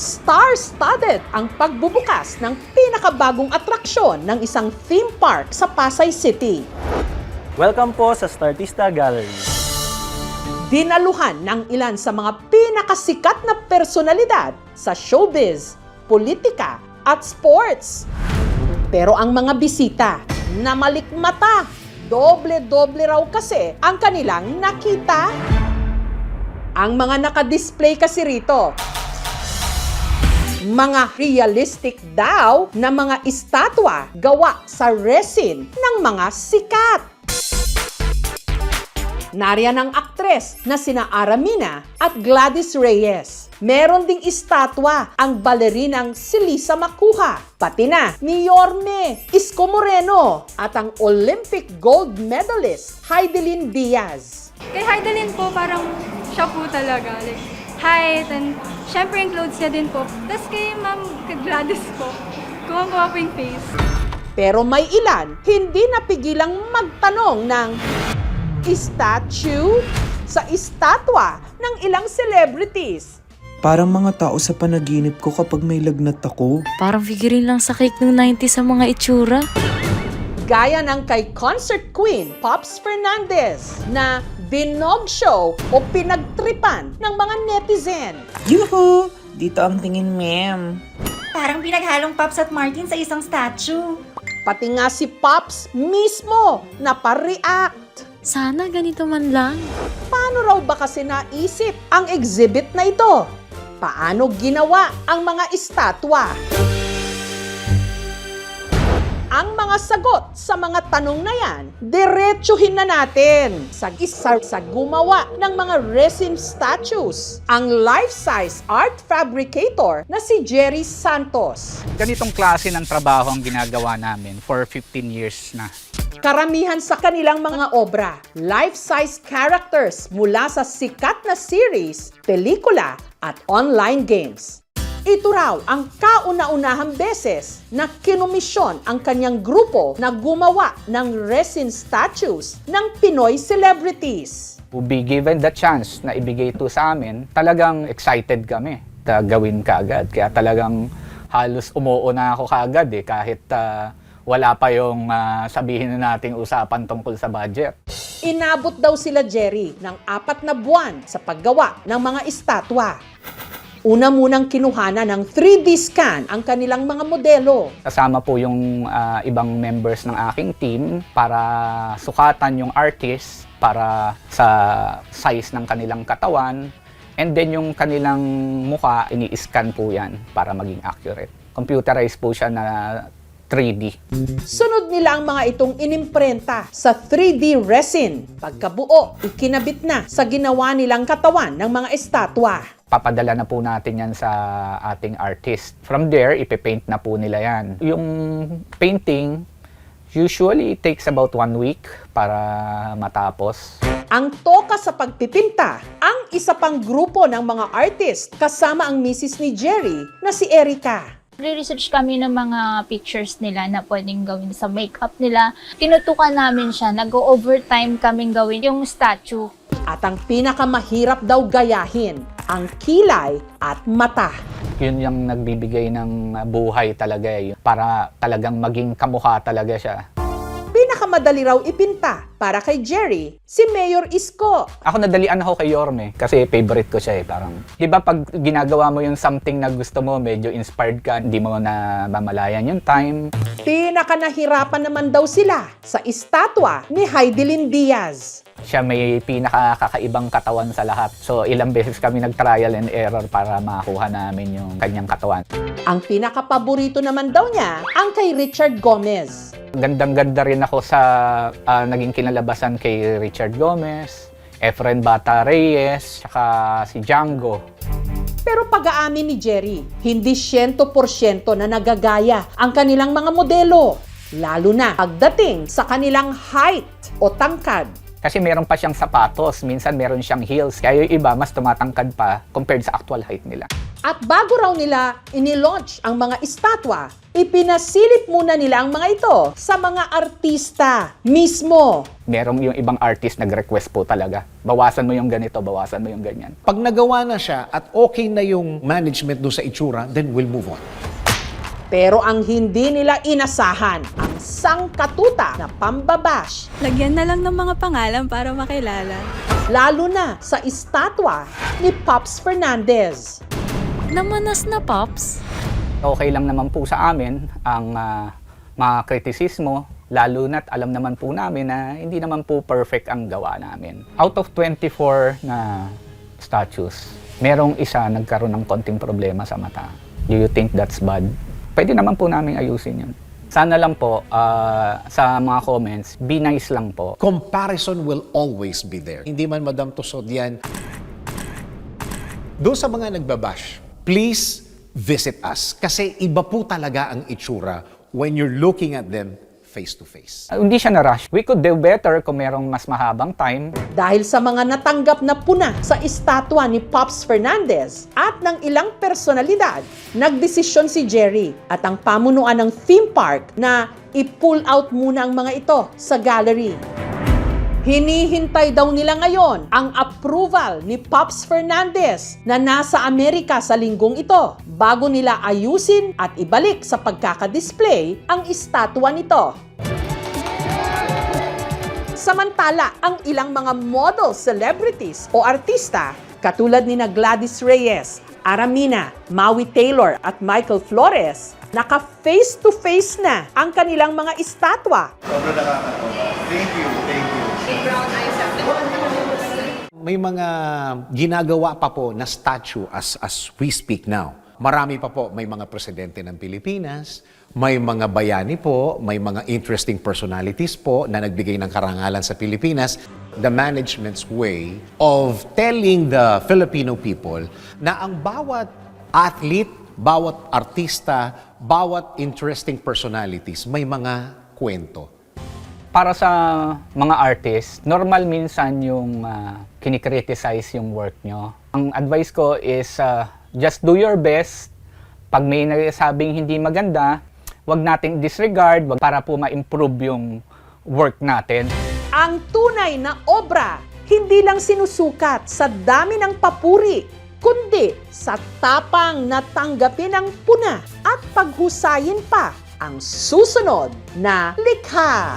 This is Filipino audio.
Star-studded ang pagbubukas ng pinakabagong atraksyon ng isang theme park sa Pasay City. Welcome po sa Startista Gallery. Dinaluhan ng ilan sa mga pinakasikat na personalidad sa showbiz, politika at sports. Pero ang mga bisita na malikmata, doble-doble raw kasi ang kanilang nakita. Ang mga nakadisplay kasi rito, mga realistic daw na mga estatwa gawa sa resin ng mga sikat. Nariyan ang aktres na sina Aramina at Gladys Reyes. Meron ding estatwa ang balerinang si Lisa Macuja, pati na ni Yorme Isko Moreno at ang Olympic gold medalist Heidelin Diaz. Kay Heidelin po, parang siya po talaga. Like, height and syempre yung clothes niya din po. Tapos kay Ma'am Gladys po, kumamukha po yung face. Pero may ilan hindi napigilang magtanong ng statue sa estatwa ng ilang celebrities. Parang mga tao sa panaginip ko kapag may lagnat ako. Parang figurine lang sa cake ng 90s sa mga itsura. Gaya ng kay concert queen Pops Fernandez na binog show o pinagtripan ng mga netizen. Yuhu! Dito ang tingin, ma'am. Parang pinaghalong Pops at Martin sa isang statue. Pati nga si Pops mismo na pa-react. Sana ganito man lang. Paano raw ba kasi naisip ang exhibit na ito? Paano ginawa ang mga estatwa? Ang mga sagot sa mga tanong na yan, diretsuhin na natin sa isa sa gumawa ng mga resin statues, ang life-size art fabricator na si Jerry Santos. Ganitong klase ng trabaho ang ginagawa namin for 15 years na. Karamihan sa kanilang mga obra, life-size characters mula sa sikat na series, pelikula at online games. Ito raw ang kauna-unahang beses na kinomisyon ang kanyang grupo na gumawa ng resin statues ng Pinoy celebrities. To be given the chance na ibigay ito sa amin, talagang excited kami na gawin kaagad. Kaya talagang halos umuo na ako kaagad kahit wala pa yung sabihin na nating usapan tungkol sa budget. Inabot daw sila Jerry ng 4 na buwan sa paggawa ng mga estatwa. Una munang kinuhana ng 3D scan ang kanilang mga modelo. Kasama po yung ibang members ng aking team para sukatan yung artist para sa size ng kanilang katawan. And then yung kanilang mukha, ini-scan po yan para maging accurate. Computerized po siya na 3D. Sunod nila ang mga itong inimprenta sa 3D resin. Pagkabuo, ikinabit na sa ginawa nilang katawan ng mga estatwa. Papadala na po natin yan sa ating artist. From there, ipipaint na po nila yan. Yung painting, usually it takes about 1 week para matapos. Ang toka sa pagpipinta, ang isa pang grupo ng mga artist kasama ang misis ni Jerry na si Erica. Re-research kami ng mga pictures nila na pwedeng gawin sa makeup nila. Tinutukan namin siya, nag-overtime kaming gawin yung statue. At ang pinakamahirap daw gayahin, ang kilay at mata. Yun yung nagbibigay ng buhay talaga para talagang maging kamukha talaga siya. Pinakamadali raw ipinta para kay Jerry, si Mayor Isko. Ako nadalian ako kay Yorme kasi favorite ko siya parang. 'Di ba pag ginagawa mo yung something na gusto mo, medyo inspired ka, hindi mo na mamalayan yung time. Pinakanahirapan naman daw sila sa estatwa ni Heidelin Diaz. Siya may pinakakakaibang katawan sa lahat. So ilang beses kami nag-trial and error para makakuha namin yung kanyang katawan. Ang pinakapaborito naman daw niya ang kay Richard Gomez. Gandang-ganda rin ako sa naging kinalabasan kay Richard Gomez, Efren Bata Reyes, saka si Django. Pero pag-aamin ni Jerry, hindi 100% na nagagaya ang kanilang mga modelo. Lalo na pagdating sa kanilang height o tangkad. Kasi meron pa siyang sapatos, minsan meron siyang heels, kaya yung iba mas tumatangkad pa compared sa actual height nila. At bago raw nila inilaunch ang mga estatwa, ipinasilip muna nila ang mga ito sa mga artista mismo. Merong yung ibang artist nag-request po talaga. Bawasan mo yung ganito, bawasan mo yung ganyan. Pag nagawa na siya at okay na yung management doon sa itsura, then we'll move on. Pero ang hindi nila inasahan, ang sangkatuta na pambabash, Lagyan na lang ng mga pangalan para makilala. lalo na sa estatwa ni Pops Fernandez. Namanas na, Pops. Okay lang naman po sa amin ang mga kritisismo, lalo na't alam naman po namin na hindi naman po perfect ang gawa namin. Out of 24 na statues, merong isa nagkaroon ng konting problema sa mata. Do you think that's bad? Pwede naman po namin ayusin yun. Sana lang po sa mga comments, be nice lang po. Comparison will always be there. Hindi man Madam Tusod yan. Doon sa mga nagbabash, please visit us. Kasi iba po talaga ang itsura when you're looking at them face to face. Hindi siya na-rush. We could do better kung merong mas mahabang time. Dahil sa mga natanggap na puna sa estatwa ni Pops Fernandez at ng ilang personalidad, nagdesisyon si Jerry at ang pamunuan ng theme park na i-pull out muna ang mga ito sa gallery. Hinihintay daw nila ngayon ang approval ni Pops Fernandez na nasa Amerika sa linggong ito bago nila ayusin at ibalik sa pagkakadisplay ang estatwa nito. Samantala, ang ilang mga model celebrities o artista katulad ni Gladys Reyes, Aramina, Maui Taylor at Michael Flores, naka face-to-face na ang kanilang mga estatwa. May mga ginagawa pa po na statue as we speak now. Marami pa po, may mga presidente ng Pilipinas, may mga bayani po, may mga interesting personalities po na nagbigay ng karangalan sa Pilipinas. The management's way of telling the Filipino people na ang bawat athlete, bawat artista, bawat interesting personalities, may mga kwento. Para sa mga artist, normal minsan yung kinikriticize yung work nyo. Ang advice ko is just do your best. Pag may nagsabing hindi maganda, wag nating disregard para po ma-improve yung work natin. Ang tunay na obra, hindi lang sinusukat sa dami ng papuri, kundi sa tapang na tanggapin ang puna at paghusayin pa ang susunod na likha.